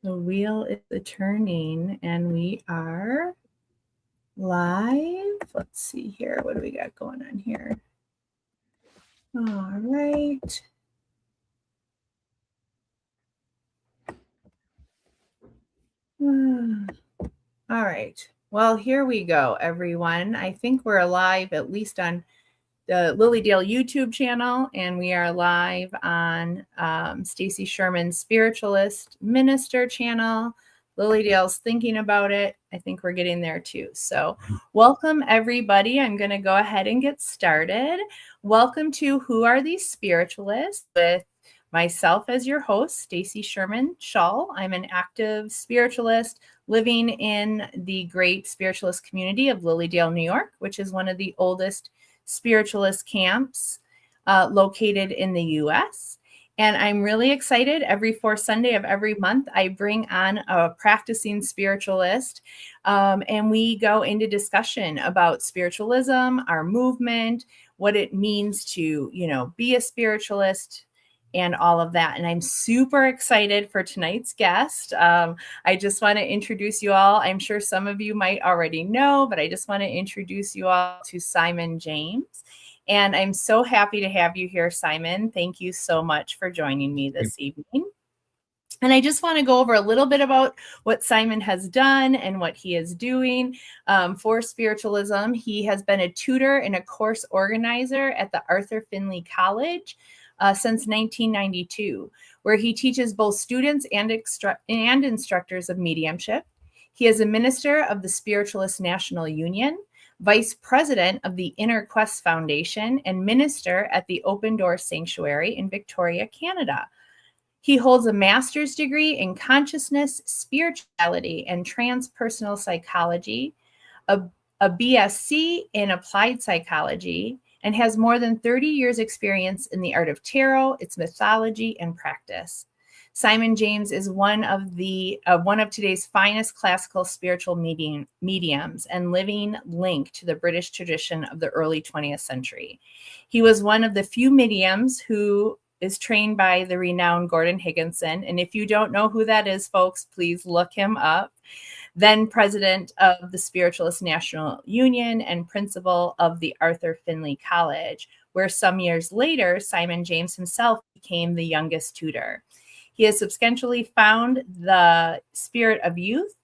The wheel is turning and we are live. Let's see here. What do we got going on here? All right. All right. Well, here we go, everyone. I think we're live at least on the Lilydale YouTube channel, and we are live on Stacy Sherman's Spiritualist Minister channel. Lilydale's thinking about it. I think we're getting there too. So welcome, everybody. I'm going to go ahead and get started. Welcome to Who Are These Spiritualists? With myself as your host, Stacy Sherman Shull. I'm an active spiritualist living in the great spiritualist community of Lilydale, New York, which is one of the oldest spiritualist camps located in the U.S. And I'm really excited. Every fourth Sunday of every month, I bring on a practicing spiritualist, and we go into discussion about spiritualism, our movement, what it means to, be a spiritualist, and all of that. And I'm super excited for tonight's guest. I just want to introduce you all. I'm sure some of you might already know, but I just want to introduce you all to Simon James. And I'm so happy to have you here, Simon. Thank you so much for joining me this evening. And I just want to go over a little bit about what Simon has done and what he is doing for spiritualism. He has been a tutor and a course organizer at the Arthur Findlay College since 1992, where he teaches both students and instructors of mediumship. He is a minister of the Spiritualists National Union, vice president of the Inner Quest Foundation, and minister at the Open Door Sanctuary in Victoria, Canada. He holds a master's degree in consciousness, spirituality, and transpersonal psychology, a BSc in applied psychology, and has more than 30 years experience in the art of tarot, its mythology, and practice. Simon James is one of today's finest classical spiritual mediums and living link to the British tradition of the early 20th century. He was one of the few mediums who is trained by the renowned Gordon Higginson. And if you don't know who that is, folks, please look him up. Then president of the Spiritualist National Union and principal of the Arthur Findlay College, where some years later, Simon James himself became the youngest tutor. He has substantially found the Spirit of Youth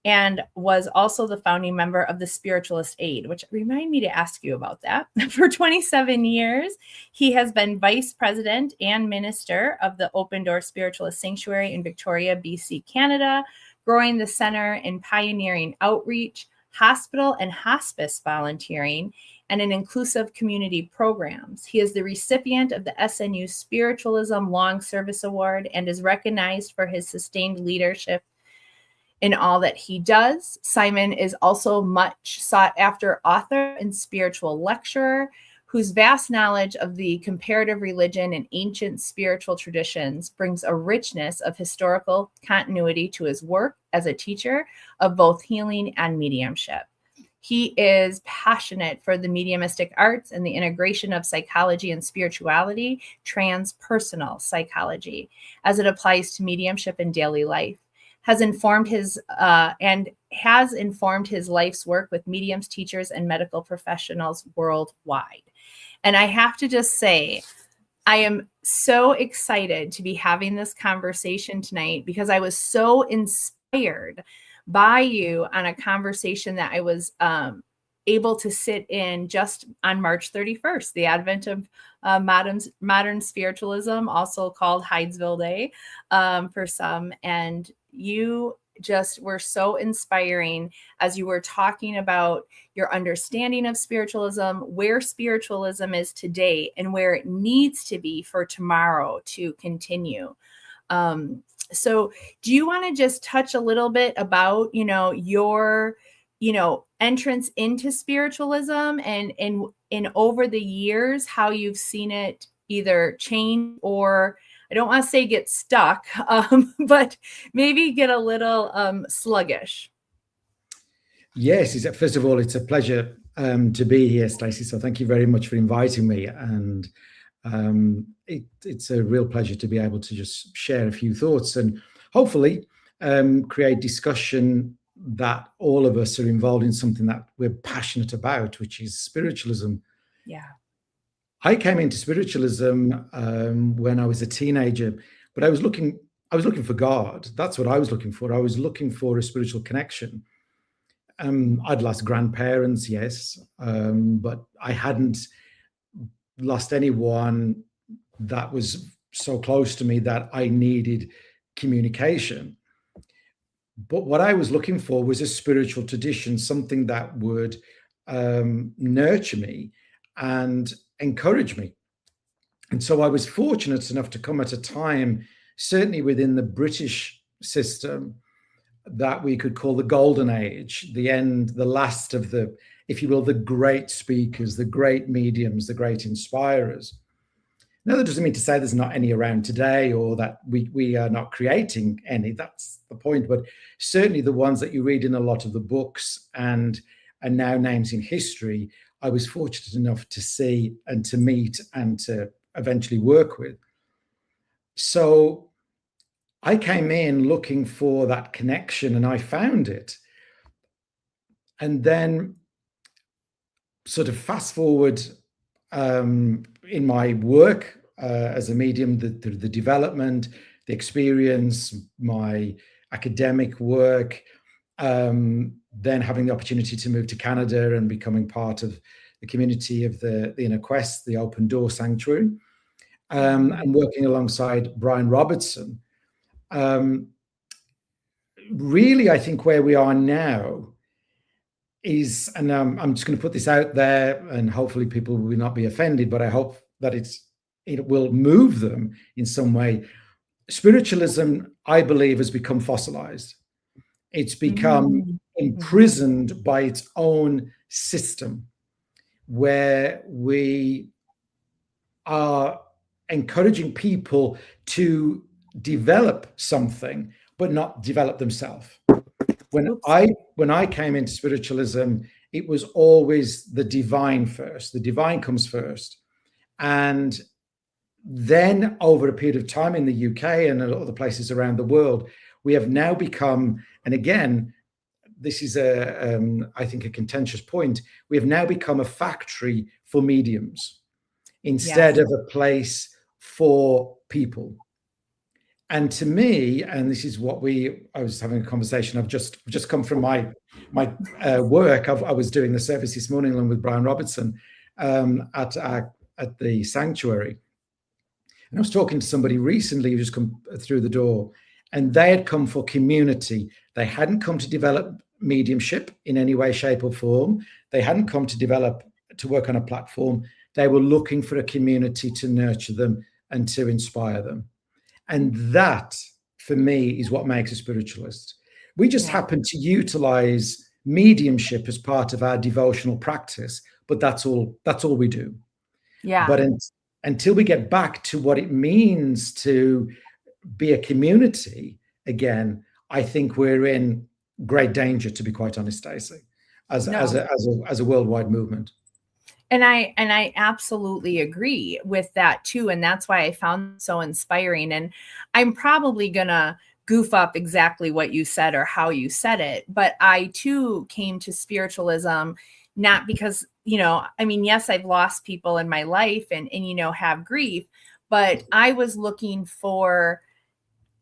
and was also the founding member of the Spiritualist Aid, which remind me to ask you about that. For 27 years, he has been vice president and minister of the Open Door Spiritualist Sanctuary in Victoria, BC, Canada, growing the center in pioneering outreach, hospital and hospice volunteering, and in inclusive community programs. He is the recipient of the SNU Spiritualism Long Service Award and is recognized for his sustained leadership in all that he does. Simon is also much sought after author and spiritual lecturer whose vast knowledge of the comparative religion and ancient spiritual traditions brings a richness of historical continuity to his work as a teacher of both healing and mediumship. He is passionate for the mediumistic arts and the integration of psychology and spirituality, transpersonal psychology, as it applies to mediumship in daily life. Has informed his life's work with mediums, teachers, and medical professionals worldwide. And I have to just say, I am so excited to be having this conversation tonight because I was so inspired by you on a conversation that I was able to sit in just on March 31st, the advent of modern spiritualism, also called Hydesville Day for some. And you just were so inspiring as you were talking about your understanding of spiritualism, where spiritualism is today and where it needs to be for tomorrow to continue. So do you want to just touch a little bit about, your, entrance into spiritualism and over the years, how you've seen it either change or, I don't want to say get stuck, but maybe get a little sluggish. Yes, first of all, it's a pleasure to be here, Stacey. So thank you very much for inviting me. And it's a real pleasure to be able to just share a few thoughts. And hopefully create discussion that all of us are involved in something that we're passionate about, which is spiritualism. Yeah. I came into spiritualism when I was a teenager, but I was looking for God. That's what I was looking for. I was looking for a spiritual connection. I'd lost grandparents, yes, but I hadn't lost anyone that was so close to me that I needed communication. But what I was looking for was a spiritual tradition, something that would nurture me and encourage me. And so I was fortunate enough to come at a time, certainly within the British system, that we could call the golden age, the end, the last of the, if you will, the great speakers, the great mediums, the great inspirers. Now, that doesn't mean to say there's not any around today or that we are not creating any. That's the point. But certainly the ones that you read in a lot of the books and are now names in history, I was fortunate enough to see and to meet and to eventually work with. So I came in looking for that connection and I found it. And then sort of fast forward in my work as a medium, the development, the experience, my academic work, then having the opportunity to move to Canada and becoming part of the community of the Inner Quest, the Open Door Sanctuary, and working alongside Brian Robertson. Really, I think where we are now is, and I'm just going to put this out there, and hopefully people will not be offended, but I hope that it will move them in some way. Spiritualism, I believe, has become fossilized. It's become imprisoned by its own system, where we are encouraging people to develop something, but not develop themselves. When I came into spiritualism, it was always the divine first. The divine comes first. And then over a period of time in the UK and other places around the world, we have now become, and again, this is I think a contentious point, we have now become a factory for mediums instead of a place for people. And to me, and this is what I was having a conversation, I've just come from my work. I was doing the service this morning along with Brian Robertson at the sanctuary. And I was talking to somebody recently who just come through the door, and they had come for community. They hadn't come to develop mediumship in any way, shape, or form. They hadn't come to work on a platform. They were looking for a community to nurture them and to inspire them. And that, for me, is what makes a spiritualist. We just happen to utilize mediumship as part of our devotional practice, but that's all we do. Yeah. But until we get back to what it means to be a community again, I think we're in great danger, to be quite honest, Stacey, as a worldwide movement. And I absolutely agree with that too. And that's why I found it so inspiring. And I'm probably gonna goof up exactly what you said or how you said it, but I too came to spiritualism not because, yes, I've lost people in my life and have grief, but I was looking for,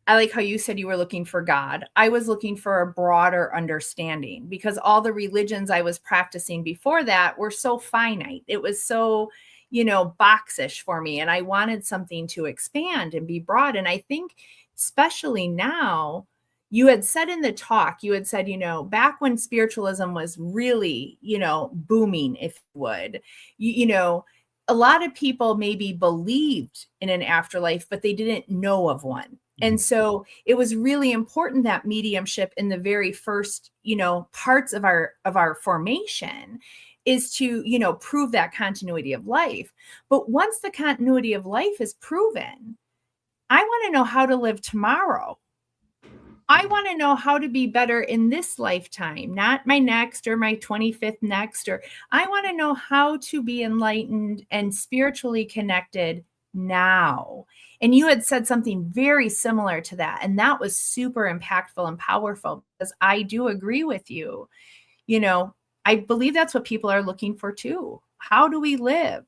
I like how you said you were looking for God. I was looking for a broader understanding because all the religions I was practicing before that were so finite. It was so, boxish for me. And I wanted something to expand and be broad. And I think especially now, you had said in the talk, back when spiritualism was really, booming, if you would, a lot of people maybe believed in an afterlife, but they didn't know of one. And so it was really important that mediumship in the very first, parts of our formation is to, prove that continuity of life. But once the continuity of life is proven, I want to know how to live tomorrow. I want to know how to be better in this lifetime, not my next or my 25th next, or I want to know how to be enlightened and spiritually connected now. And you had said something very similar to that. And that was super impactful and powerful, because I do agree with you. You know, I believe that's what people are looking for too. How do we live?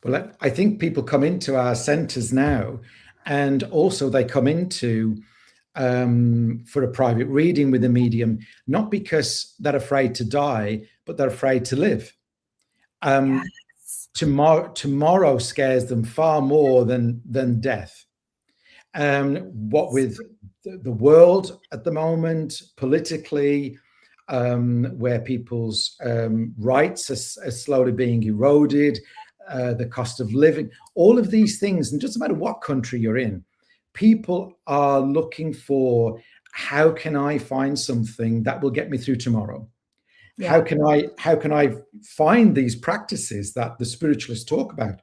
Well, I think people come into our centres now, and also they come into for a private reading with a medium, not because they're afraid to die, but they're afraid to live. Yes. Tomorrow scares them far more than death. What with the world at the moment, politically, where people's rights are slowly being eroded, the cost of living, all of these things, and just no matter what country you're in, people are looking for, how can I find something that will get me through tomorrow? Yeah. How can I find these practices that the spiritualists talk about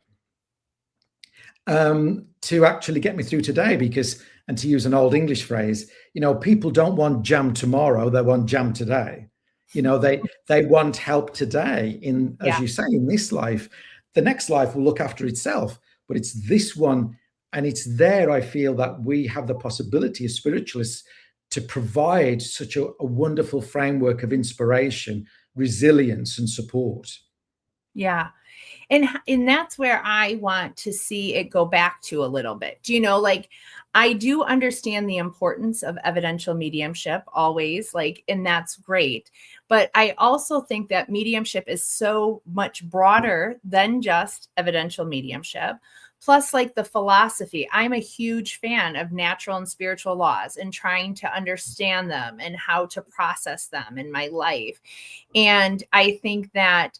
to actually get me through today? Because, and to use an old English phrase, you know, people don't want jam tomorrow, they want jam today. You know, they want help today in, as you say, in this life. The next life will look after itself, but it's this one. And it's there, I feel, that we have the possibility as spiritualists to provide such a wonderful framework of inspiration, resilience, and support. Yeah. And that's where I want to see it go back to a little bit. You know, like, I do understand the importance of evidential mediumship always, like, and that's great. But I also think that mediumship is so much broader than just evidential mediumship. Plus, like, the philosophy, I'm a huge fan of natural and spiritual laws and trying to understand them and how to process them in my life. And I think that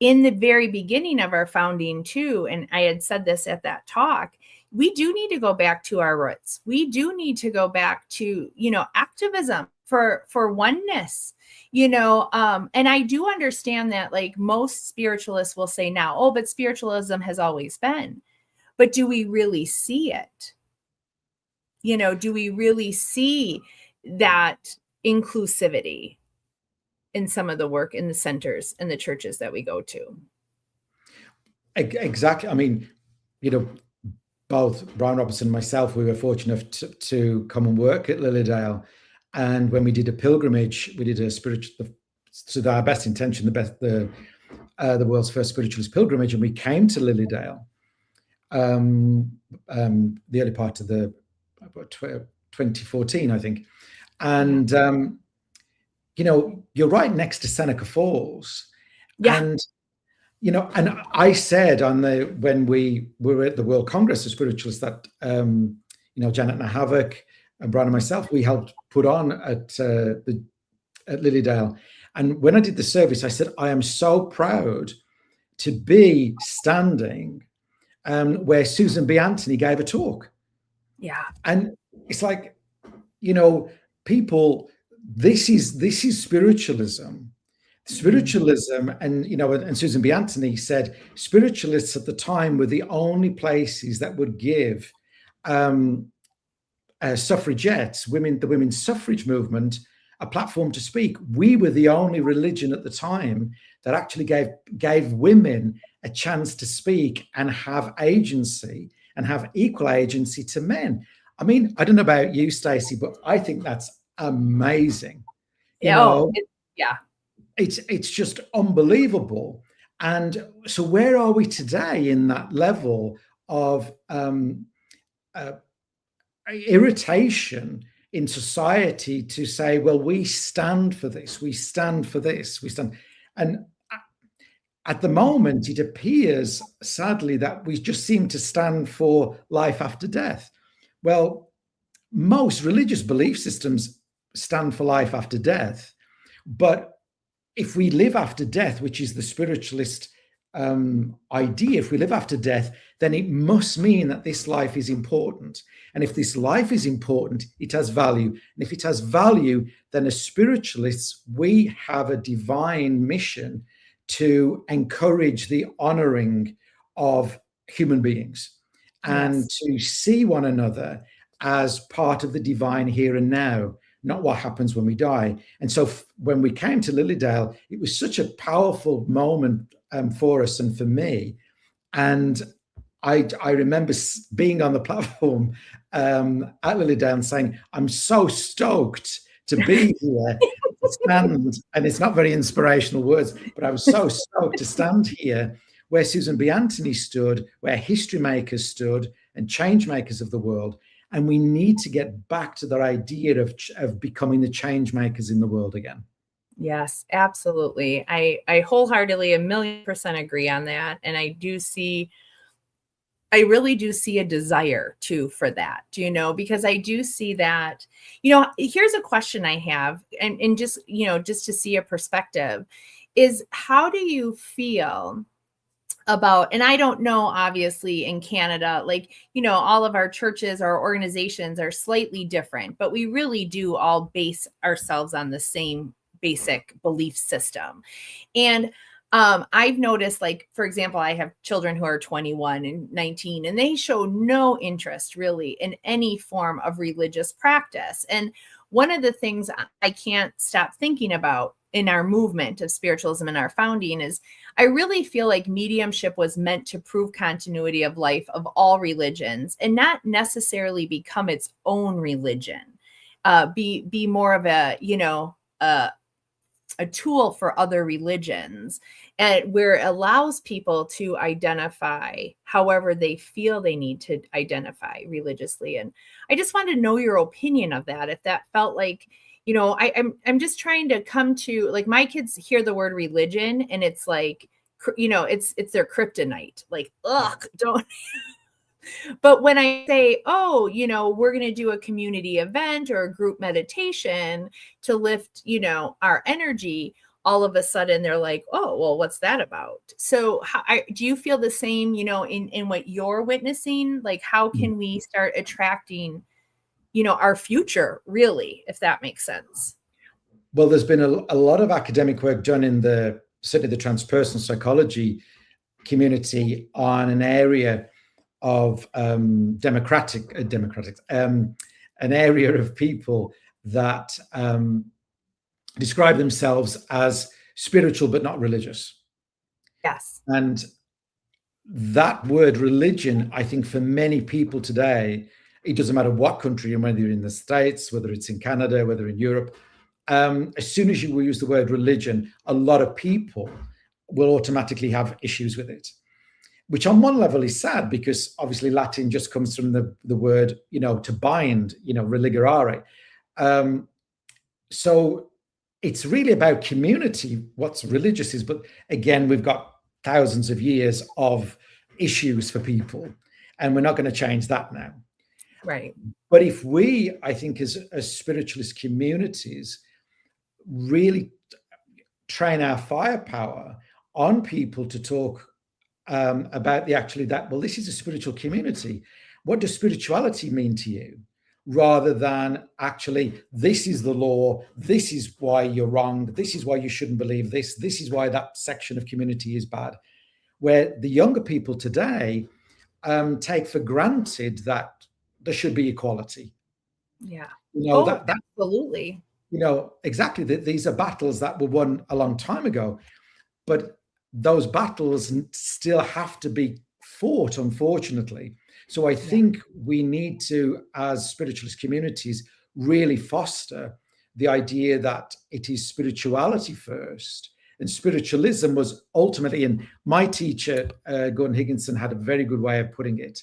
in the very beginning of our founding too, and I had said this at that talk, we do need to go back to our roots. We do need to go back to, you know, activism for oneness, you know, and I do understand that, like, most spiritualists will say now, oh, but spiritualism has always been. But do we really see it? You know, do we really see that inclusivity in some of the work in the centers and the churches that we go to? Exactly. I mean, you know, both Brian Robertson and myself, we were fortunate to come and work at Lilydale. And when we did a pilgrimage, we did a spiritual, to our best intention, the world's first spiritualist pilgrimage, and we came to Lilydale. The early part of the 2014, I think. And, you know, you're right next to Seneca Falls. Yeah. And, you know, and I said when we were at the World Congress of Spiritualists that, you know, Janet Nahavik and Brian and myself, we helped put on at Lilydale. And when I did the service, I said, I am so proud to be standing where Susan B. Anthony gave a talk. Yeah. And it's like, you know, people, this is spiritualism. Spiritualism, and, you know, and Susan B. Anthony said spiritualists at the time were the only places that would give suffragettes, the women's suffrage movement, a platform to speak. We were the only religion at the time that actually gave women a chance to speak and have agency and have equal agency to men. I mean, I don't know about you, Stacey, but I think that's amazing. You know, it's just unbelievable. And so where are we today in that level of irritation in society to say, well, we stand for this, we stand for this, we stand. And at the moment, it appears, sadly, that we just seem to stand for life after death. Well, most religious belief systems stand for life after death. But if we live after death, which is the spiritualist idea, if we live after death, then it must mean that this life is important. And if this life is important, it has value. And if it has value, then as spiritualists, we have a divine mission to encourage the honoring of human beings and to see one another as part of the divine here and now, not what happens when we die. And so when we came to Lilydale, it was such a powerful moment for us and for me. And I remember being on the platform at Lilydale and saying, I'm so stoked to be here, to stand, and it's not very inspirational words, but I was so stoked to stand here where Susan B. Anthony stood, where history makers stood, and change makers of the world. And we need to get back to that idea of becoming the change makers in the world again. Yes, absolutely. I wholeheartedly 1,000,000% agree on that. And I really do see a desire too for that, because I do see that, here's a question I have, and just, just to see a perspective is, how do you feel about, and I don't know, obviously in Canada, like, all of our churches, our organizations are slightly different, but we really do all base ourselves on the same basic belief system. And I've noticed, like, for example, I have children who are 21 and 19, and they show no interest really in any form of religious practice. And one of the things I can't stop thinking about in our movement of spiritualism and our founding is, I really feel like mediumship was meant to prove continuity of life of all religions and not necessarily become its own religion, be more of a tool for other religions, and where it allows people to identify however they feel they need to identify religiously. And I just wanted to know your opinion of that. If that felt like, I'm just trying to come to, like, my kids hear the word religion and it's like, it's their kryptonite. Like, ugh, don't. But when I say, oh, we're going to do a community event or a group meditation to lift, our energy, all of a sudden they're like, oh, well, what's that about? So do you feel the same, in what you're witnessing? Like, how can we start attracting, our future, really, if that makes sense? Well, there's been a lot of academic work done in certainly the transpersonal psychology community on an area of an area of people that describe themselves as spiritual but not religious. Yes. And that word religion, I think for many people today, it doesn't matter what country, and whether you're in the States, whether it's in Canada, whether in Europe, as soon as you use the word religion, a lot of people will automatically have issues with it. Which on one level is sad, because obviously Latin just comes from the word, to bind, religare. So it's really about community, what's religious is. But again, we've got thousands of years of issues for people, and we're not going to change that now. Right. But if we, I think, as spiritualist communities, really train our firepower on people to talk about this is a spiritual community. What does spirituality mean to you? Rather than actually, this is the law, this is why you're wrong, this is why you shouldn't believe this is why that section of community is bad. Where the younger people today take for granted that there should be equality. Yeah. Absolutely. Exactly. These are battles that were won a long time ago, but those battles still have to be fought, unfortunately. So I think we need to, as spiritualist communities, really foster the idea that it is spirituality first. And spiritualism was ultimately, and my teacher, Gordon Higginson, had a very good way of putting it.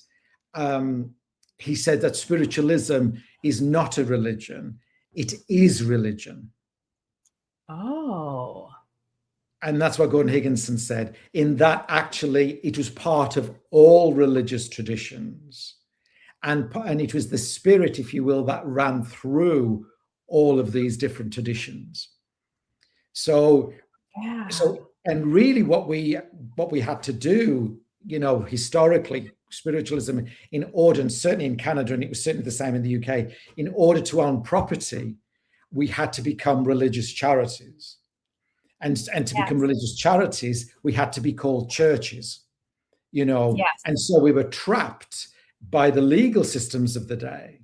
He said that spiritualism is not a religion, it is religion. Oh. And that's what Gordon Higginson said, in that actually it was part of all religious traditions. And it was the spirit, if you will, that ran through all of these different traditions. So and really what we had to do, historically, spiritualism in order, and certainly in Canada, and it was certainly the same in the UK, in order to own property, we had to become religious charities. And to become religious charities, we had to be called churches, and so we were trapped by the legal systems of the day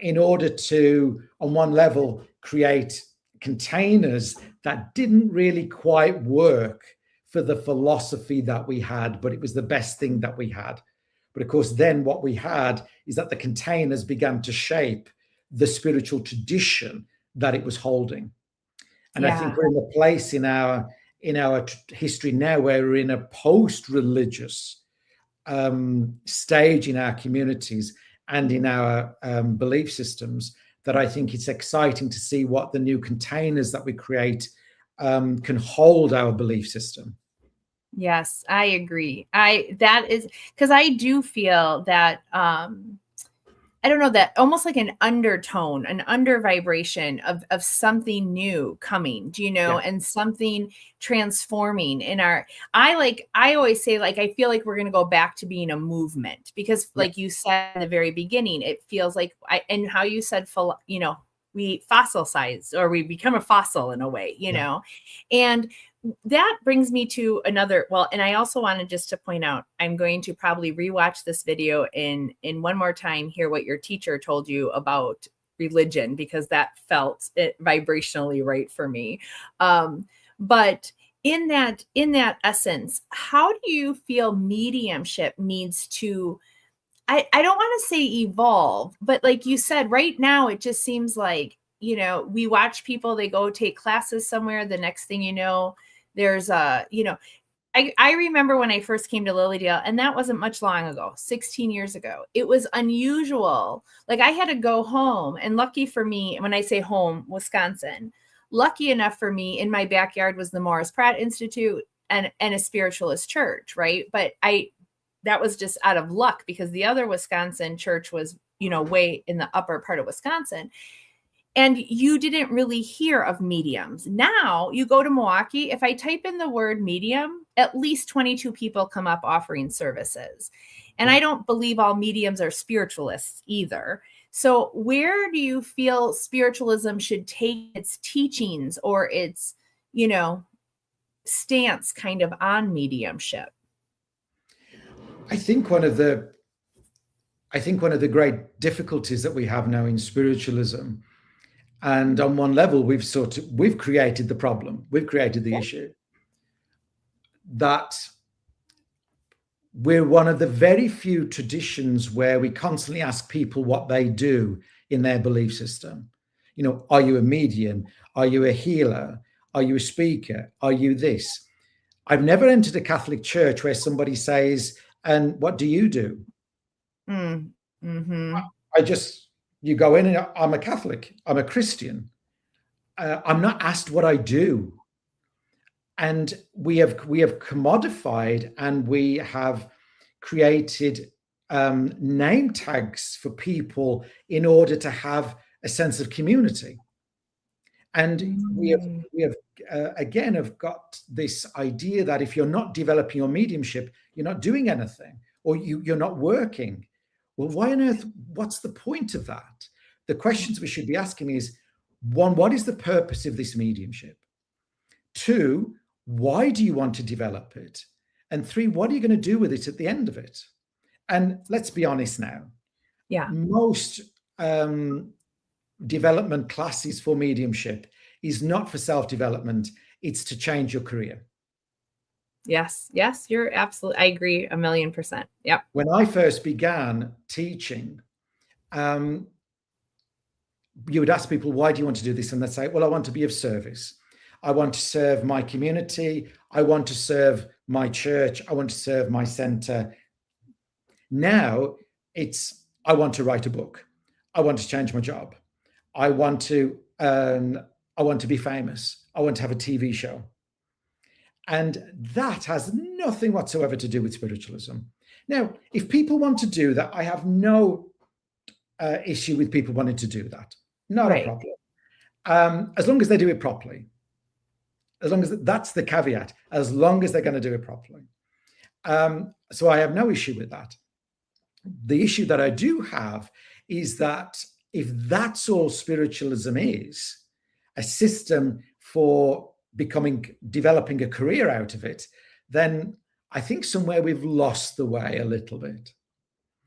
in order to, on one level, create containers that didn't really quite work for the philosophy that we had, but it was the best thing that we had. But of course, then what we had is that the containers began to shape the spiritual tradition that it was holding. And I think we're in a place in our history now where we're in a post-religious stage in our communities and in our belief systems, that I think it's exciting to see what the new containers that we create can hold our belief system. Yes, I agree. That is because I do feel that I don't know, that almost like an undertone, an under vibration of something new coming, do you know, and something transforming in our, I always say, like, I feel like we're going to go back to being a movement because like you said in the very beginning, it feels like and how you said, you know, we fossilize or we become a fossil in a way, you know, and that brings me to another, well, and I also wanted just to point out, I'm going to probably rewatch this video in one more time, hear what your teacher told you about religion, because that felt it vibrationally right for me. But in that essence, how do you feel mediumship needs to, I don't want to say evolve, but like you said, right now, it just seems like, you know, we watch people, they go take classes somewhere. The next thing you know, there's you know, I remember when I first came to Lilydale, and that wasn't much long ago, 16 years ago. It was unusual. Like I had to go home, and lucky for me, when I say home, Wisconsin, lucky enough for me, in my backyard was the Morris Pratt Institute and a spiritualist church, right? But that was just out of luck because the other Wisconsin church was, you know, way in the upper part of Wisconsin. And you didn't really hear of mediums. Now you go to Milwaukee, if I type in the word medium, at least 22 people come up offering services. And I don't believe all mediums are spiritualists either. So where do you feel spiritualism should take its teachings or its, you know, stance kind of on mediumship? I think one of the great difficulties that we have now in spiritualism, and on one level, we've created the problem, we've created the issue, that we're one of the very few traditions where we constantly ask people what they do in their belief system. You know, are you a medium? Are you a healer? Are you a speaker? Are you this? I've never entered a Catholic church where somebody says, and what do you do? Mm-hmm. You go in and I'm a Catholic, I'm a Christian. I'm not asked what I do. And we have commodified and we have created name tags for people in order to have a sense of community. And we have again have got this idea that if you're not developing your mediumship, you're not doing anything, or you're not working. Well, why on earth? What's the point of that? The questions we should be asking is, one, what is the purpose of this mediumship? Two, why do you want to develop it? And three, what are you going to do with it at the end of it? And let's be honest now. Yeah. Most development classes for mediumship is not for self-development. It's to change your career. Yes, you're absolutely, I agree 1,000,000%. Yep. When I first began teaching, you would ask people, why do you want to do this? And they'd say, well, I want to be of service. I want to serve my community. I want to serve my church. I want to serve my center. Now it's, I want to write a book. I want to change my job. I want to be famous. I want to have a TV show. And that has nothing whatsoever to do with spiritualism. Now, if people want to do that, I have no issue with people wanting to do that. Not a problem. As long as they do it properly. As long as that's the caveat, as long as they're going to do it properly. So I have no issue with that. The issue that I do have is that if that's all spiritualism is, a system for developing a career out of it, then I think somewhere we've lost the way a little bit.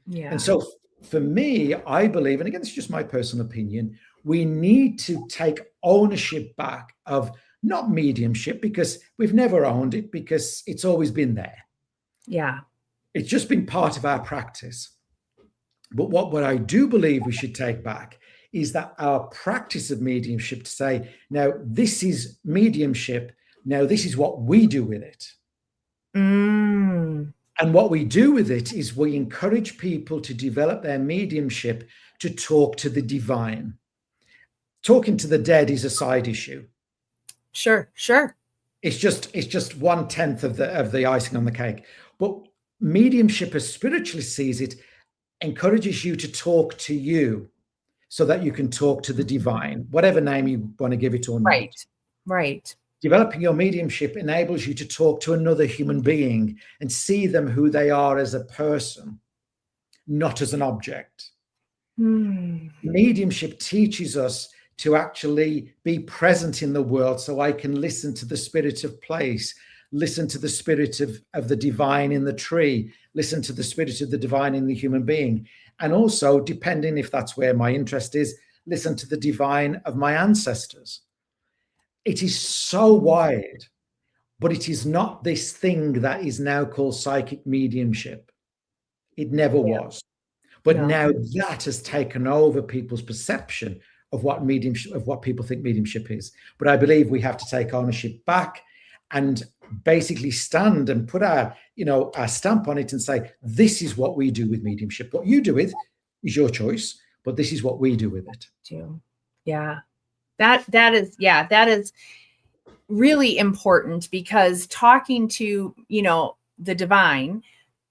Yeah. And so for me, I believe, and again, it's just my personal opinion, we need to take ownership back of not mediumship, because we've never owned it, because it's always been there. Yeah. It's just been part of our practice. But what I do believe we should take back is that our practice of mediumship, to say, now this is mediumship, now this is what we do with it. Mm. And what we do with it is we encourage people to develop their mediumship to talk to the divine. Talking to the dead is a side issue. Sure. It's just 1/10 of the icing on the cake. But mediumship, as spiritualist sees it, encourages you to talk to you so that you can talk to the divine, whatever name you want to give it or not. Right. Developing your mediumship enables you to talk to another human being and see them who they are as a person, not as an object. Mediumship teaches us to actually be present in the world, so I can listen to the spirit of place, listen to the spirit of the divine in the tree, listen to the spirit of the divine in the human being. And also, depending if that's where my interest is, listen to the divine of my ancestors. It is so wide, but it is not this thing that is now called psychic mediumship. It never was. But now that has taken over people's perception of what mediumship, of what people think mediumship is. But I believe we have to take ownership back and basically stand and put our stamp on it and say, this is what we do with mediumship. What you do with is your choice, but this is what we do with it. Yeah. That is really important, because talking to, the divine,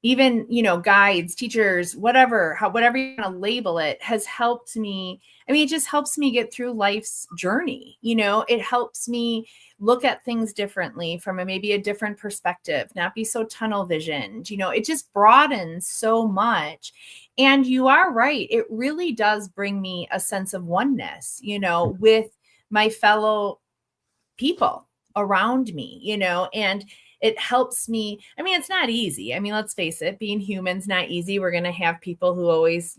even, guides, teachers, whatever you want to label it, has helped me. I mean, it just helps me get through life's journey. It helps me look at things differently from maybe a different perspective, not be so tunnel visioned. It just broadens so much. And you are right. It really does bring me a sense of oneness, with my fellow people around me, and it helps me. I mean, it's not easy. I mean, let's face it, being human's not easy. We're going to have people who always,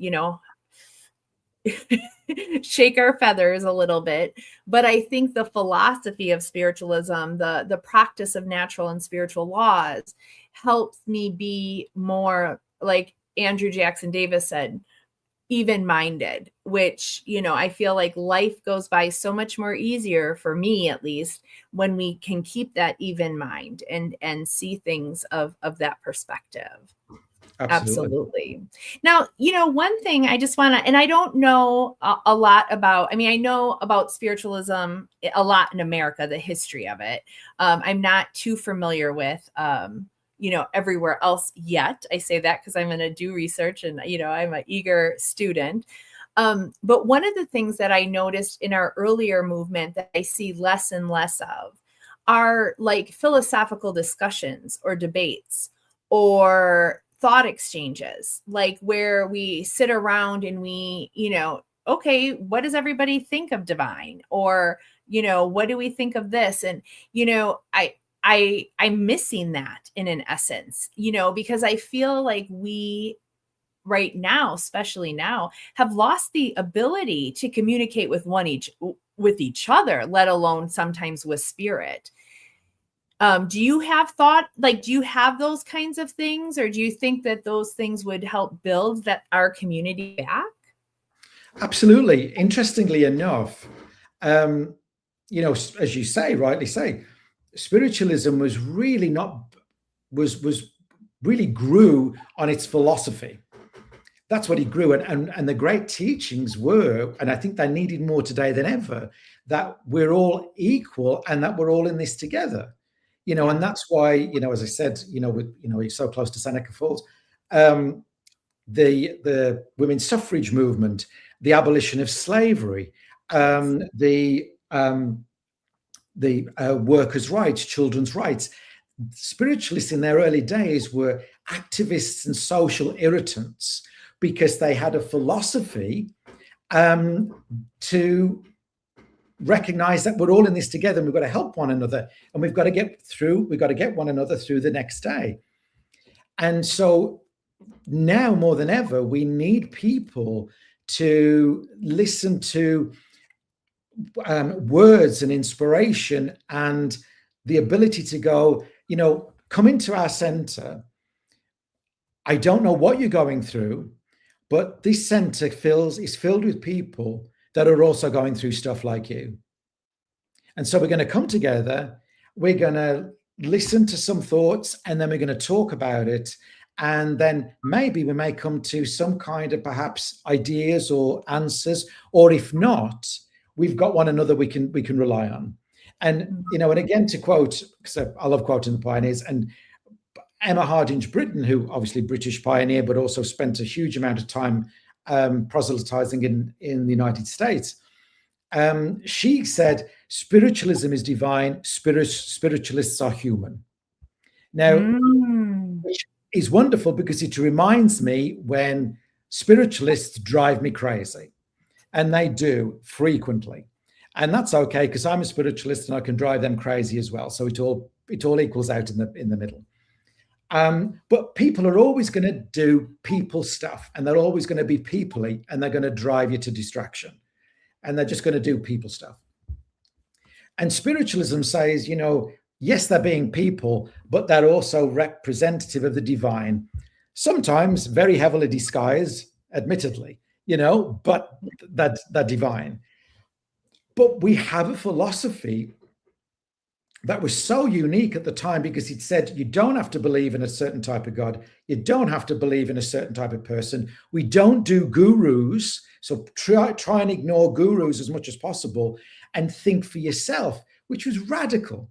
shake our feathers a little bit. But I think the philosophy of spiritualism, the practice of natural and spiritual laws, helps me be more, like Andrew Jackson Davis said, even-minded, which, I feel like life goes by so much more easier, for me at least, when we can keep that even mind and see things of that perspective. Absolutely. Now, one thing I just want to, and I don't know a lot about, I mean, I know about spiritualism a lot in America, the history of it. I'm not too familiar with, everywhere else yet. I say that because I'm going to do research and, I'm an eager student. But one of the things that I noticed in our earlier movement that I see less and less of are like philosophical discussions or debates or thought exchanges, like where we sit around and we, okay, what does everybody think of divine? Or, what do we think of this? And, I'm missing that in an essence, because I feel like we right now, especially now, have lost the ability to communicate with each other, let alone sometimes with spirit. Do you have do you have those kinds of things, or do you think that those things would help build our community back? Absolutely. Interestingly enough, as you say, rightly say, spiritualism was really really grew on its philosophy. That's what it grew. And the great teachings were, and I think they needed more today than ever, that we're all equal and that we're all in this together. And that's why, as I said, you're so close to Seneca Falls, the women's suffrage movement, the abolition of slavery, the workers' rights, children's rights. Spiritualists in their early days were activists and social irritants because they had a philosophy to recognize that we're all in this together and we've got to help one another and we've got to get one another through the next day. And so now more than ever, we need people to listen to words and inspiration and the ability to go, come into our center. I don't know what you're going through, but this center is filled with people that are also going through stuff like you. And so we're going to come together, we're going to listen to some thoughts, and then we're going to talk about it. And then maybe we may come to some kind of perhaps ideas or answers, or if not, we've got one another we can rely on. And, and again, to quote, because I love quoting the pioneers, and Emma Hardinge Britten, who obviously British pioneer, but also spent a huge amount of time proselytizing in the United States. She said, spiritualism is divine, spiritualists are human. Now, which is wonderful because it reminds me when spiritualists drive me crazy, and they do frequently. And that's okay, because I'm a spiritualist and I can drive them crazy as well. So it all equals out in the middle. But people are always going to do people stuff, and they're always going to be people-y, and they're going to drive you to distraction, and they're just going to do people stuff. And spiritualism says, yes, they're being people, but they're also representative of the divine, sometimes very heavily disguised, admittedly, but that's divine. But we have a philosophy that was so unique at the time, because it said you don't have to believe in a certain type of God. You don't have to believe in a certain type of person. We don't do gurus. So try and ignore gurus as much as possible and think for yourself, which was radical,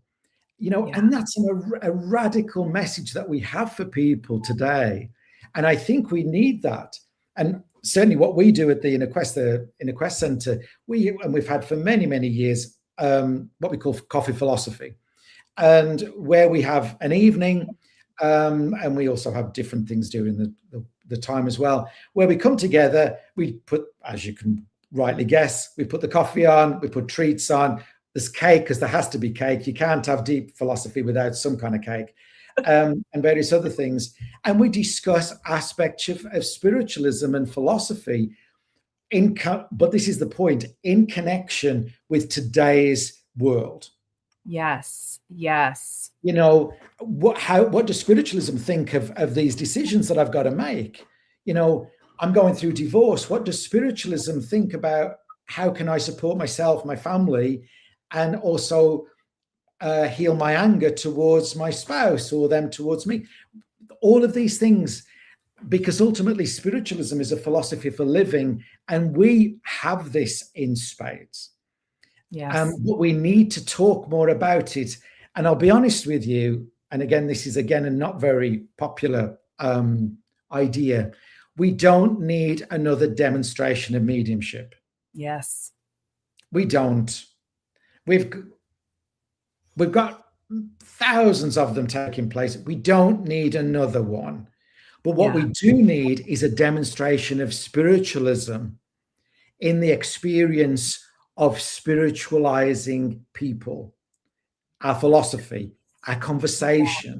and that's a radical message that we have for people today. And I think we need that. And certainly what we do at the Inner Quest Center, we've had for many, many years, what we call coffee philosophy, and where we have an evening, and we also have different things during the time as well, where we come together, we put, as you can rightly guess, we put the coffee on, we put treats on, there's cake, because there has to be cake. You can't have deep philosophy without some kind of cake, and various other things. And we discuss aspects of spiritualism and philosophy, but this is the point, in connection with today's world. Yes. What does spiritualism think of these decisions that I've got to make? I'm going through divorce. What does spiritualism think about how can I support myself, my family, and also heal my anger towards my spouse or them towards me? All of these things, because ultimately spiritualism is a philosophy for living, and we have this in spades. Yes. But we need to talk more about it. And I'll be honest with you, and again, this is a not very popular idea. We don't need another demonstration of mediumship. Yes. We don't. We've got thousands of them taking place. We don't need another one. But what we do need is a demonstration of spiritualism in the experience of spiritualizing people, our philosophy, our conversation,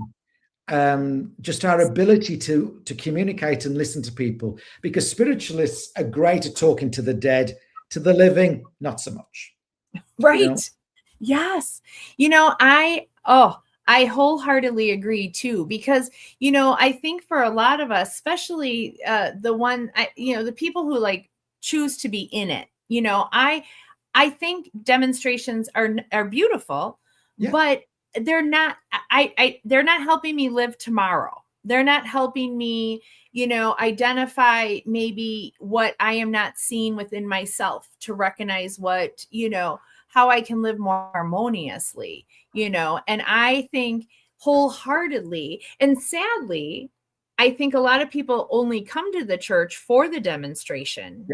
just our ability to communicate and listen to people. Because spiritualists are great at talking to the dead, to the living, not so much. Right. Yes. I wholeheartedly agree too, because, I think for a lot of us, especially the people who choose to be in it, I think demonstrations are beautiful, but they're not, they're not helping me live tomorrow. They're not helping me, identify maybe what I am not seeing within myself, to recognize what, how I can live more harmoniously, and I think wholeheartedly, and sadly, I think a lot of people only come to the church for the demonstration.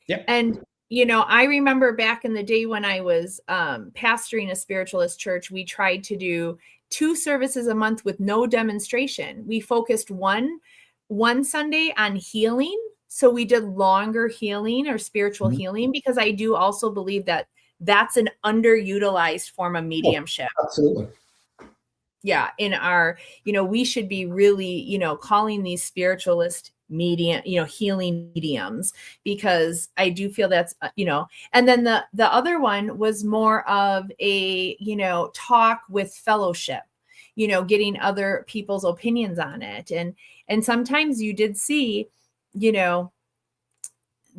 Yeah. And, I remember back in the day when I was pastoring a spiritualist church, we tried to do 2 services a month with no demonstration. We focused one Sunday on healing. So we did longer healing or spiritual healing, because I do also believe that that's an underutilized form of mediumship. Oh, absolutely. Yeah. In our, we should be really, calling these spiritualist medium, healing mediums, because I do feel that's, and then the other one was more of a, talk with fellowship, getting other people's opinions on it. And sometimes you did see,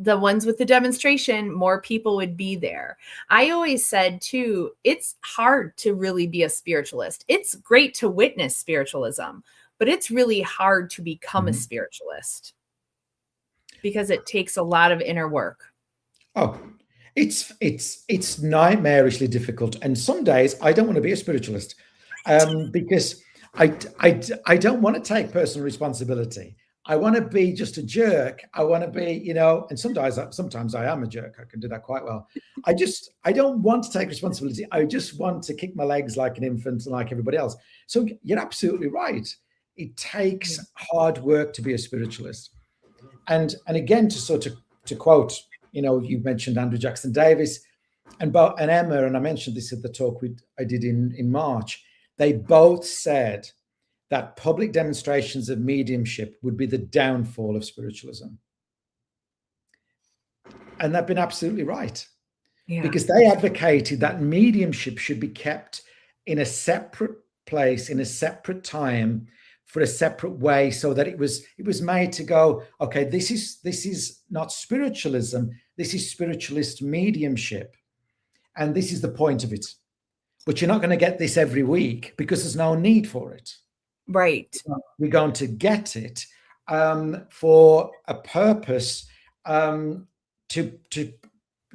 the ones with the demonstration, more people would be there. I always said too, it's hard to really be a spiritualist. It's great to witness spiritualism, but it's really hard to become a spiritualist because it takes a lot of inner work. Oh, it's nightmarishly difficult. And some days I don't want to be a spiritualist because I don't want to take personal responsibility. I want to be just a jerk. I want to be, and sometimes I am a jerk. I can do that quite well. I don't want to take responsibility. I just want to kick my legs like an infant and like everybody else. So you're absolutely right. It takes hard work to be a spiritualist. And again, to quote, you mentioned Andrew Jackson Davis and Emma, and I mentioned this at the talk I did in March. They both said that public demonstrations of mediumship would be the downfall of spiritualism. And they've been absolutely right. Yeah. Because they advocated that mediumship should be kept in a separate place, in a separate time, for a separate way, so that it was made to go, okay, this is not spiritualism, this is spiritualist mediumship. And this is the point of it. But you're not going to get this every week because there's no need for it. Right. We're going to get it for a purpose to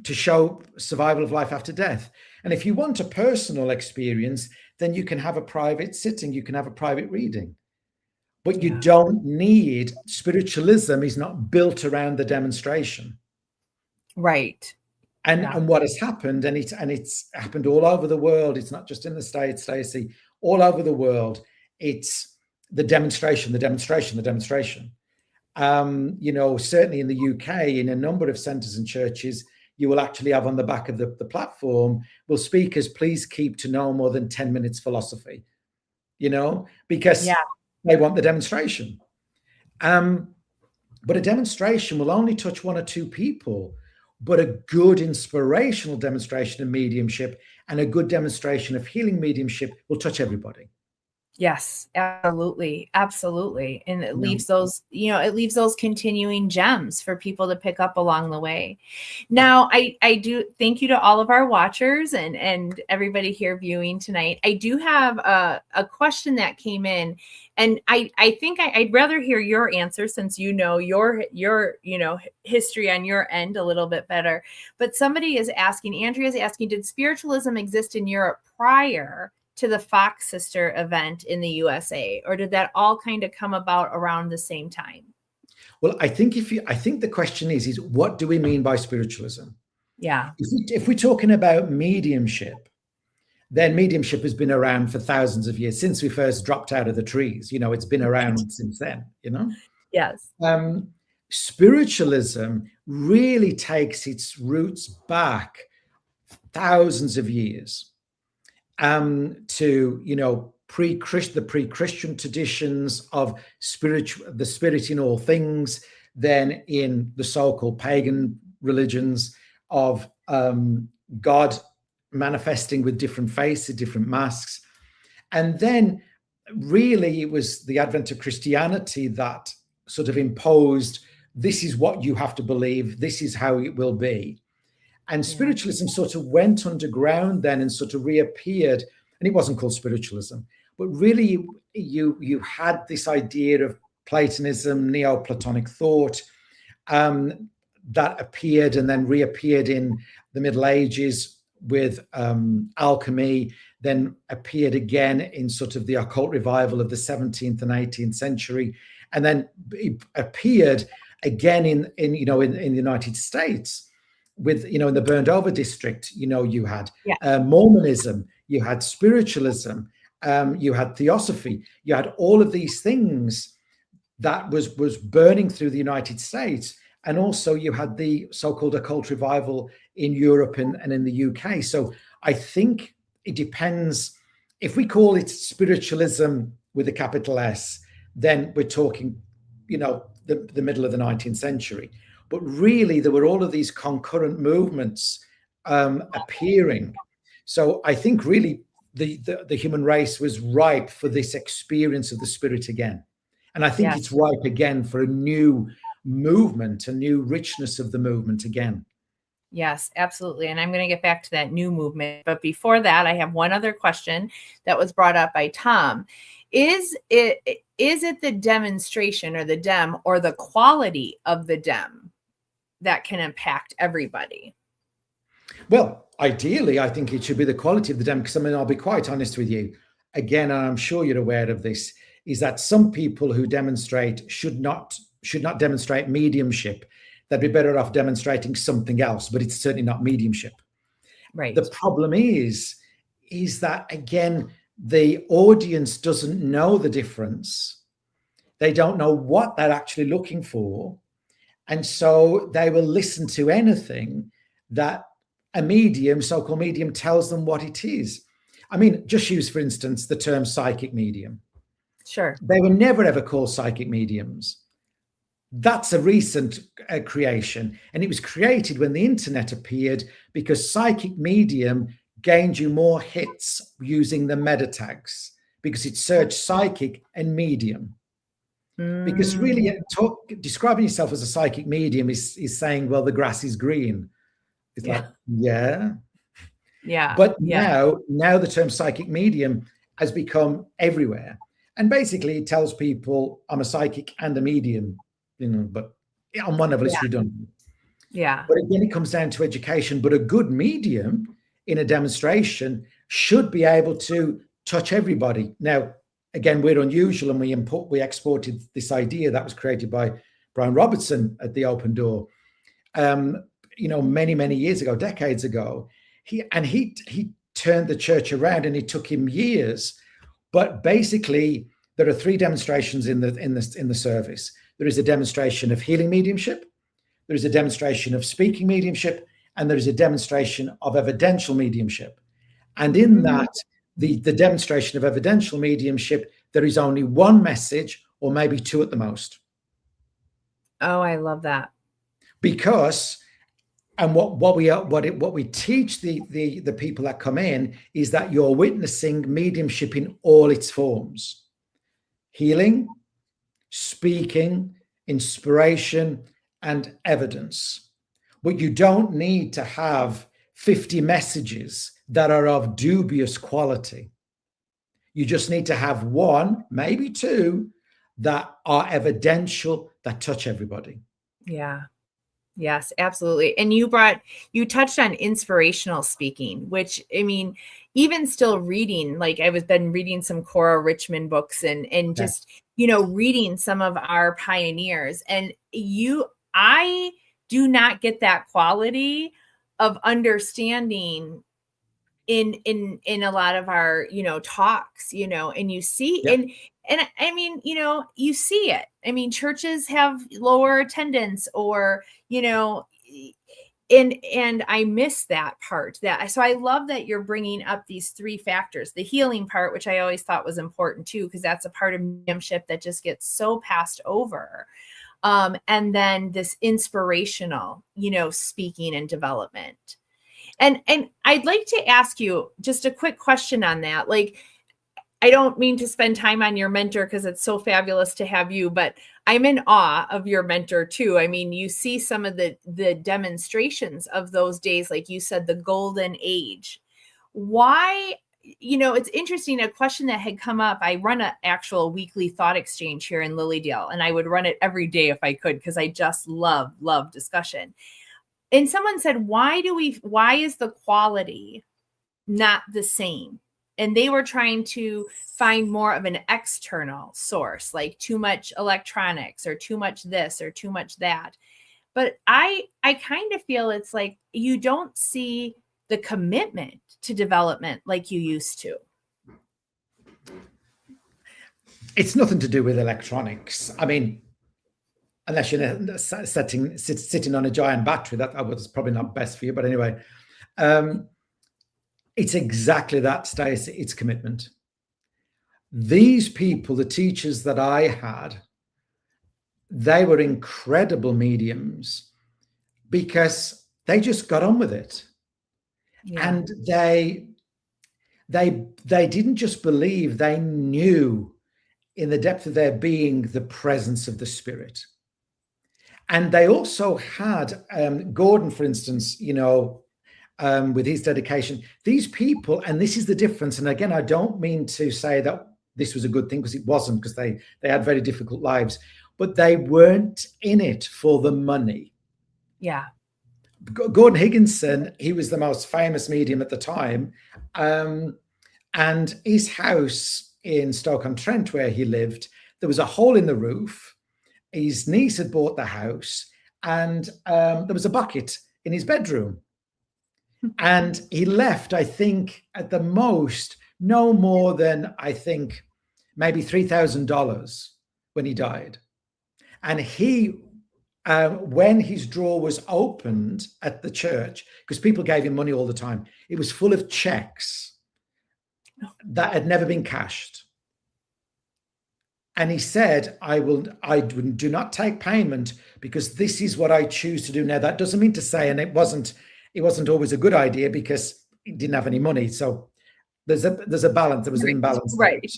show survival of life after death. And if you want a personal experience, then you can have a private sitting, you can have a private reading. But you don't need, spiritualism is not built around the demonstration. Right. And what has happened, and it's happened all over the world, it's not just in the States, Stacey, all over the world, it's the demonstration. Certainly in the UK, in a number of centres and churches, you will actually have on the back of the platform, will speakers please keep to no more than 10 minutes philosophy, because they want the demonstration. But a demonstration will only touch one or two people, but a good inspirational demonstration of mediumship and a good demonstration of healing mediumship will touch everybody. Yes, absolutely. Absolutely. And it leaves those, it leaves those continuing gems for people to pick up along the way. Now, I do thank you to all of our watchers and everybody here viewing tonight. I do have a question that came in, and I think I'd rather hear your answer, since your history on your end a little bit better. But somebody is asking, Andrea is asking, did spiritualism exist in Europe prior to the Fox Sister event in the USA, or did that all kind of come about around the same time? Well, I think the question is what do we mean by spiritualism? Yeah. If we're talking about mediumship, then mediumship has been around for thousands of years, since we first dropped out of the trees. It's been around since then, Yes. Spiritualism really takes its roots back thousands of years. To the pre-Christian traditions of the spirit in all things, then in the so-called pagan religions of God manifesting with different faces, different masks. And then really it was the advent of Christianity that sort of imposed, this is what you have to believe, this is how it will be. And spiritualism sort of went underground then and sort of reappeared, and it wasn't called spiritualism, but really you had this idea of Platonism, Neoplatonic thought that appeared and then reappeared in the Middle Ages with alchemy, then appeared again in sort of the occult revival of the 17th and 18th century, and then it appeared again in the United States. With in the burned over district, you had Mormonism, you had spiritualism, you had theosophy, you had all of these things that was burning through the United States, and also you had the so-called occult revival in Europe and in the UK. So I think it depends. If we call it spiritualism with a capital S, then we're talking the middle of the 19th century. But really, there were all of these concurrent movements appearing. So I think really the human race was ripe for this experience of the spirit again. And I think it's ripe again for a new movement, a new richness of the movement again. Yes, absolutely. And I'm going to get back to that new movement. But before that, I have one other question that was brought up by Tom. Is it the demonstration or the dem or the quality of the dem that can impact everybody? Well, ideally, I think it should be the quality of the dem, because I'll be quite honest with you. Again, and I'm sure you're aware of this, is that some people who demonstrate should not demonstrate mediumship. They'd be better off demonstrating something else, but it's certainly not mediumship. Right. The problem is that, again, the audience doesn't know the difference. They don't know what they're actually looking for. And so they will listen to anything that a medium, so-called medium, tells them what it is. I mean, just use, for instance, the term psychic medium. Sure. They were never ever called psychic mediums. That's a recent creation. And it was created when the internet appeared, because psychic medium gained you more hits using the meta tags, because it searched psychic and medium. Because really, describing yourself as a psychic medium is saying, well, the grass is green. It's like, yeah. But now the term psychic medium has become everywhere. And basically it tells people I'm a psychic and a medium, but on one level it's redundant. Yeah. But again, it comes down to education. But a good medium in a demonstration should be able to touch everybody. Now, again, we're unusual, and we exported this idea that was created by Brian Robertson at the Open Door, many, many years ago, decades ago. He turned the church around, and it took him years. But basically, there are three demonstrations in the service. There is a demonstration of healing mediumship, there is a demonstration of speaking mediumship, and there is a demonstration of evidential mediumship. And in that, the demonstration of evidential mediumship, there is only one message, or maybe two at the most. Oh, I love that. Because, and what we teach the people that come in is that you're witnessing mediumship in all its forms: healing, speaking, inspiration, and evidence. But you don't need to have 50 messages that are of dubious quality. You just need to have one, maybe two, that are evidential, that touch everybody. Yeah. Yes, absolutely. And you touched on inspirational speaking, which, I mean, even still reading, like I've been reading some Cora Richmond books and just, reading some of our pioneers, and I do not get that quality of understanding in a lot of our, talks, and you see, and I mean, you see it. I mean, churches have lower attendance, or, and I miss that part. So I love that you're bringing up these three factors: the healing part, which I always thought was important too, because that's a part of mediumship that just gets so passed over. And then this inspirational, speaking and development. And I'd like to ask you just a quick question on that. Like, I don't mean to spend time on your mentor because it's so fabulous to have you, but I'm in awe of your mentor too. I mean, you see some of the demonstrations of those days, like you said, the golden age. Why, it's interesting, a question that had come up. I run an actual weekly thought exchange here in Lilydale, and I would run it every day if I could, because I just love discussion. And someone said, why is the quality not the same? And they were trying to find more of an external source, like too much electronics or too much this or too much that. But I kind of feel it's like you don't see the commitment to development like you used to. It's nothing to do with electronics. I mean, unless you're sitting on a giant battery, that was probably not best for you. But anyway, it's exactly that, Stacey. It's commitment. These people, the teachers that I had, they were incredible mediums because they just got on with it. Yeah. And they didn't just believe, they knew in the depth of their being the presence of the spirit. And they also had Gordon, for instance, with his dedication, these people, and this is the difference. And again, I don't mean to say that this was a good thing, because it wasn't, because they had very difficult lives, but they weren't in it for the money. Yeah. Gordon Higginson, he was the most famous medium at the time. And his house in Stoke-on-Trent, where he lived, there was a hole in the roof. His niece had bought the house, and there was a bucket in his bedroom. And he left, I think, at the most, no more than, I think, maybe $3,000 when he died. And he, when his drawer was opened at the church, because people gave him money all the time, it was full of checks that had never been cashed. And he said, I do not take payment, because this is what I choose to do now. That doesn't mean to say, and it wasn't always a good idea, because he didn't have any money. So there's a balance. There was an imbalance. Right.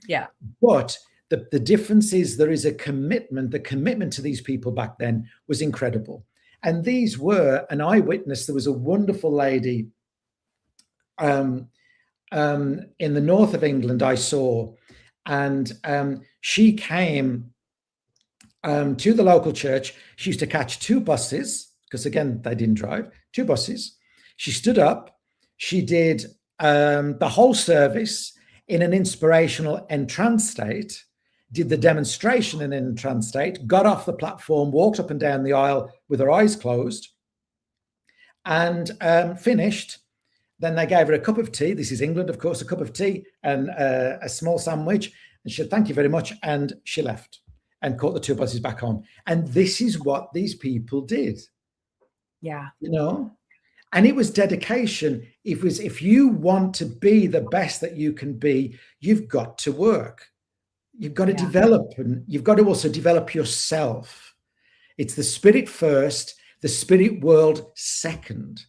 Yeah. But the difference is there is a commitment. The commitment to these people back then was incredible. And these were an eyewitness. There was a wonderful lady in the north of England I saw, and she came to the local church. She used to catch 2 buses, because again, they didn't drive, 2 buses. She stood up. She did the whole service in an inspirational entrance state, did the demonstration in an entrance state, got off the platform, walked up and down the aisle with her eyes closed, and finished. Then they gave her a cup of tea. This is England, of course, a cup of tea and a small sandwich. And she said, "Thank you very much." And she left and caught the 2 buses back home. And this is what these people did. Yeah. And it was dedication. It was, if you want to be the best that you can be, you've got to work. You've got to develop, and you've got to also develop yourself. It's the spirit first, the spirit world second.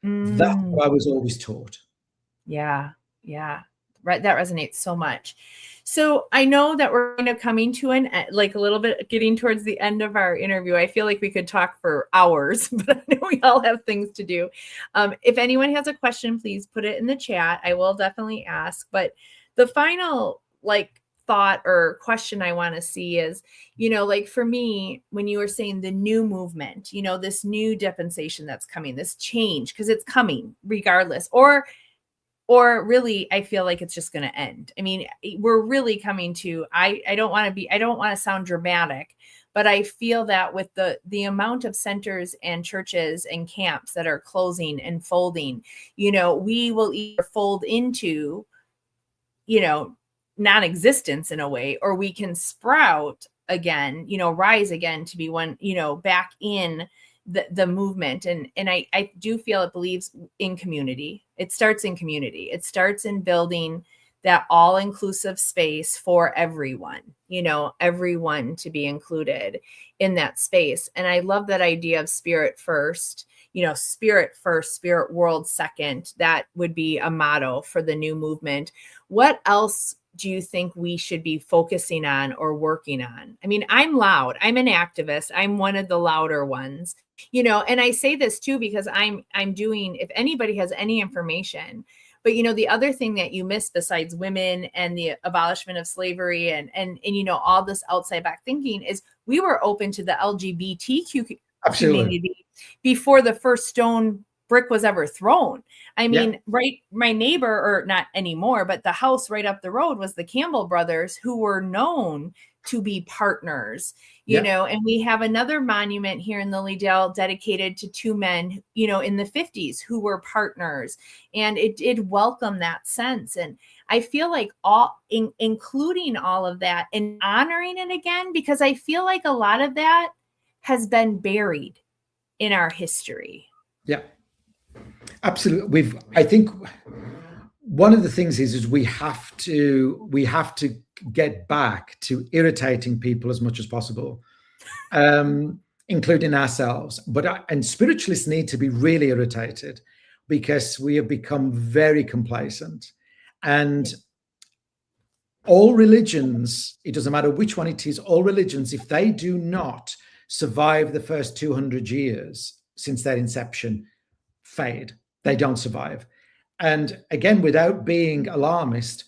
That's what I was always taught. Yeah. Yeah. Right. That resonates so much. So I know that we're kind of coming to a little bit, getting towards the end of our interview. I feel like we could talk for hours, but I know we all have things to do. If anyone has a question, please put it in the chat. I will definitely ask. But the final thought or question I want to see is, for me, when you were saying the new movement, this new dispensation that's coming, this change, because it's coming regardless, or really, I feel like it's just going to end. I mean, we're really coming to, I don't want to sound dramatic, but I feel that with the amount of centers and churches and camps that are closing and folding, we will either fold into, non-existence in a way, or we can sprout again, rise again to be one, back in the movement. And I do feel it believes in community. It starts in community. It starts in building that all-inclusive space for everyone, everyone to be included in that space. And I love that idea of spirit first, spirit first, spirit world second. That would be a motto for the new movement. What else do you think we should be focusing on or working on? I mean, I'm loud. I'm an activist. I'm one of the louder ones, and I say this too, because I'm doing, if anybody has any information, but the other thing that you miss besides women and the abolishment of slavery and all this outside back thinking is we were open to the LGBTQ community before the first stone brick was ever thrown. I mean, right. My neighbor, or not anymore, but the house right up the road was the Campbell brothers, who were known to be partners, and we have another monument here in Lilydale dedicated to 2 men, in the 50s who were partners, and it did welcome that sense. And I feel like including all of that and honoring it again, because I feel like a lot of that has been buried in our history. Yeah. Absolutely. I think one of the things is we have to get back to irritating people as much as possible. including ourselves. And spiritualists need to be really irritated because we have become very complacent. And all religions, it doesn't matter which one it is, all religions, if they do not survive the first 200 years since their inception, fade. They don't survive. And again, without being alarmist,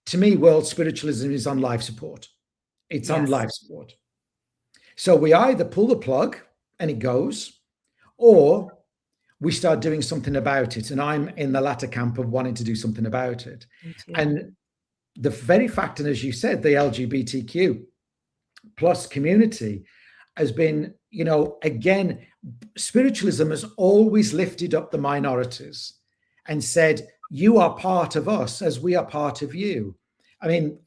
to me, world spiritualism is on life support. It's on life support. So we either pull the plug and it goes, or we start doing something about it. And I'm in the latter camp of wanting to do something about it. And the very fact, and as you said, the LGBTQ plus community has been, again, spiritualism has always lifted up the minorities and said, you are part of us as we are part of you. I mean,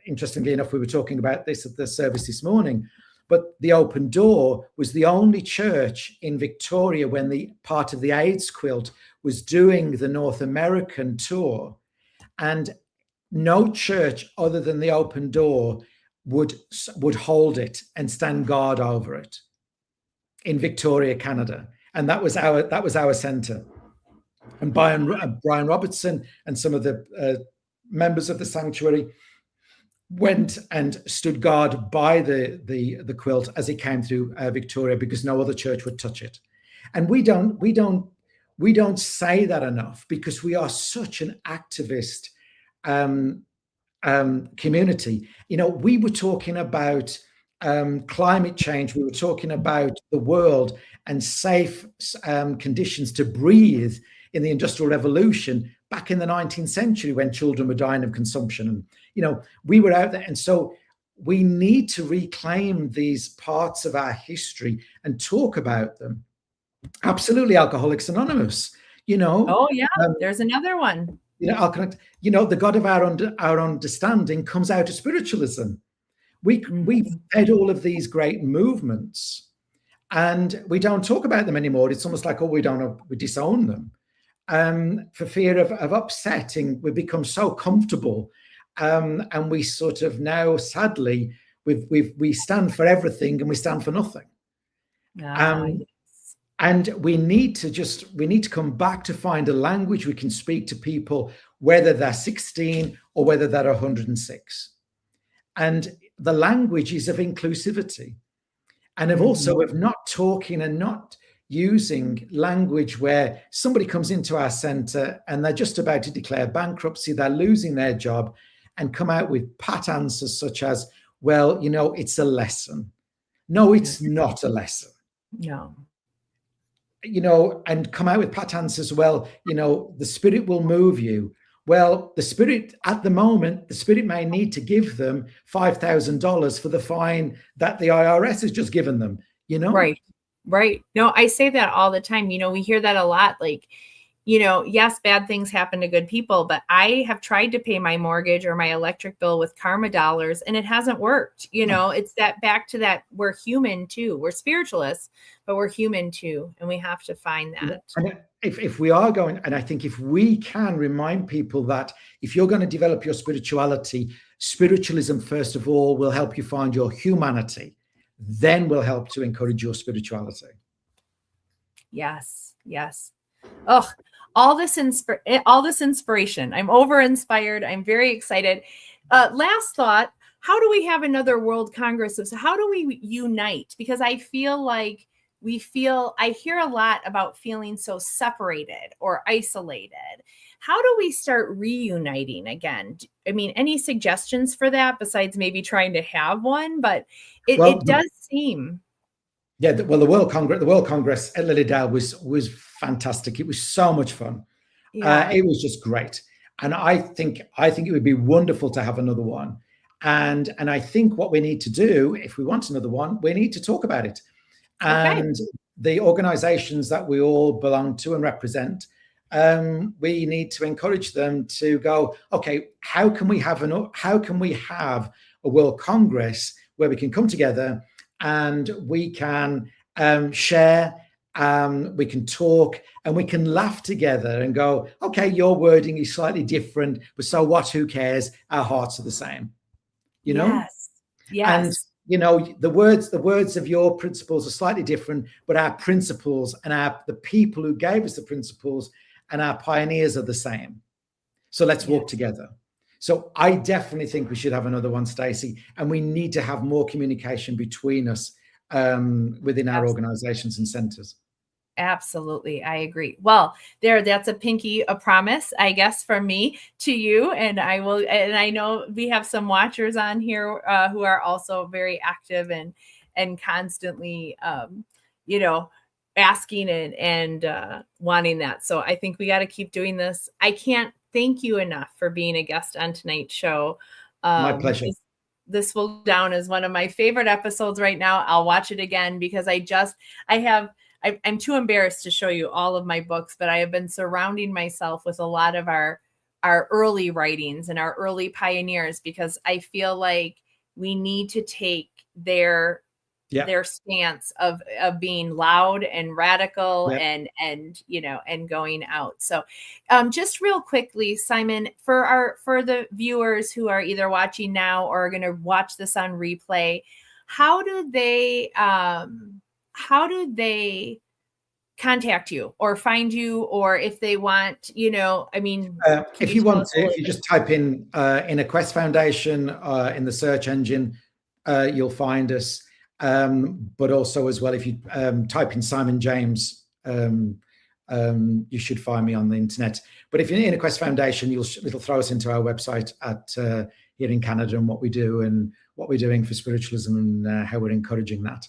interestingly enough, we were talking about this at the service this morning, but the Open Door was the only church in Victoria when the part of the AIDS quilt was doing the North American tour. And no church other than the Open Door would hold it and stand guard over it in Victoria, Canada. And that was our center. And Brian Robertson and some of the members of the sanctuary went and stood guard by the quilt as it came through Victoria, because no other church would touch it. And we don't say that enough, because we are such an activist community. We were talking about climate change. We were talking about the world and safe conditions to breathe in the Industrial Revolution back in the 19th century, when children were dying of consumption. And, we were out there. And so we need to reclaim these parts of our history and talk about them. Absolutely. Alcoholics Anonymous, Oh, yeah. There's another one. The God of our understanding comes out of spiritualism. We've had all of these great movements, and we don't talk about them anymore. It's almost like, we disown them. For fear of upsetting, we've become so comfortable, and we sort of now, sadly, we stand for everything and we stand for nothing. Yes. And we need to come back to find a language we can speak to people, whether they're 16 or whether they're 106. And the language is of inclusivity, and of not talking and not using language where somebody comes into our center and they're just about to declare bankruptcy, they're losing their job, and come out with pat answers such as, well, it's a lesson. No, it's not a lesson. No. And come out with pat answers. Well, the Spirit will move you. Well, the Spirit, at the moment, the Spirit may need to give them $5,000 for the fine that the IRS has just given them, Right. No, I say that all the time. We hear that a lot. Like, yes, bad things happen to good people, but I have tried to pay my mortgage or my electric bill with karma dollars, and it hasn't worked. It's that back to that we're human too. We're spiritualists, but we're human too. And we have to find that. And if we are going, and I think if we can remind people that if you're going to develop your spirituality, spiritualism, first of all, will help you find your humanity, then will help to encourage your spirituality. Yes. Oh, all this inspiration. I'm over inspired. I'm very excited. Last thought, how do we have another World Congress? So how do we unite? Because I feel like I hear a lot about feeling so separated or isolated. How do we start reuniting again? I mean, any suggestions for that besides maybe trying to have one? But it does seem. Yeah, the World Congress at Lilydale was fantastic. It was so much fun. Yeah. It was just great, and I think it would be wonderful to have another one. And I think what we need to do, if we want another one, we need to talk about it. And the organizations that we all belong to and represent, we need to encourage them to go, okay, how can we have a World Congress where we can come together and we can share, we can talk, and we can laugh together and go, okay, your wording is slightly different, but so what? Who cares? Our hearts are the same, Yes. And you know, the words of your principles are slightly different, but our principles and the people who gave us the principles and our pioneers are the same. So let's walk together. So I definitely think we should have another one, Stacey, and we need to have more communication between us within our organizations and centers. Absolutely. I agree. Well, that's a promise, I guess, from me to you. And I know we have some watchers on here who are also very active and constantly, asking and wanting that. So I think we got to keep doing this. I can't thank you enough for being a guest on tonight's show. My pleasure. This will go down as one of my favorite episodes right now. I'll watch it again because I'm too embarrassed to show you all of my books, but I have been surrounding myself with a lot of our early writings and our early pioneers, because I feel like we need to take their stance of being loud and radical and going out. So just real quickly, Simon, for the viewers who are either watching now or are going to watch this on replay, how do they contact you or find you, or if they want, if you want to, if you just type in a Quest Foundation in the search engine, you'll find us. But also as well, if you type in Simon James, you should find me on the internet. But if you're in a Quest Foundation, it'll throw us into our website at here in Canada and what we do and what we're doing for spiritualism and how we're encouraging that.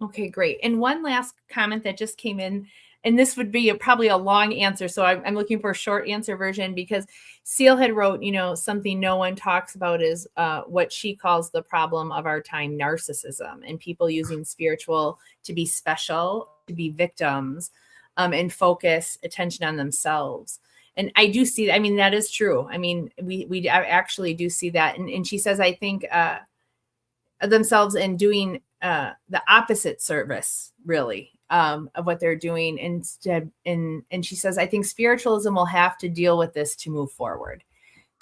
Okay, great. And one last comment that just came in, and this would be probably a long answer, so I'm looking for a short answer version, because Seal had wrote, something no one talks about is what she calls the problem of our time, narcissism, and people using spiritual to be special, to be victims, and focus attention on themselves. And I do see, that is true. We actually do see that. And she says, I think themselves in doing the opposite service, really, of what they're doing instead. And she says, I think spiritualism will have to deal with this to move forward.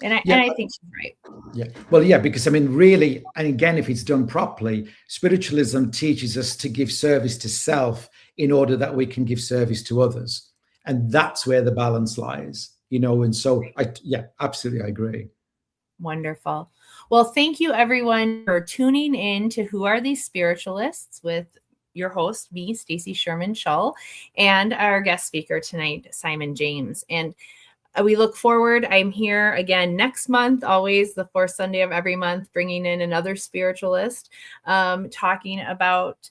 And I think she's right. Yeah. Well, yeah, because really, and again, if it's done properly, spiritualism teaches us to give service to self in order that we can give service to others. And that's where the balance lies, and so absolutely, I agree. Wonderful. Well, thank you everyone for tuning in to Who Are These Spiritualists with your host, me, Stacey Sherman Shull, and our guest speaker tonight, Simon James. And we look forward. I'm here again next month, always the fourth Sunday of every month, bringing in another spiritualist, talking about,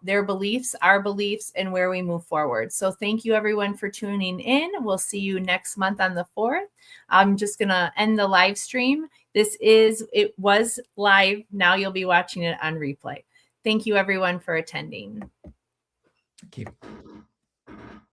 their beliefs, our beliefs, and where we move forward. So thank you everyone for tuning in. We'll see you next month on the 4th. I'm just going to end the live stream. It was live. Now you'll be watching it on replay. Thank you everyone for attending. Thank you.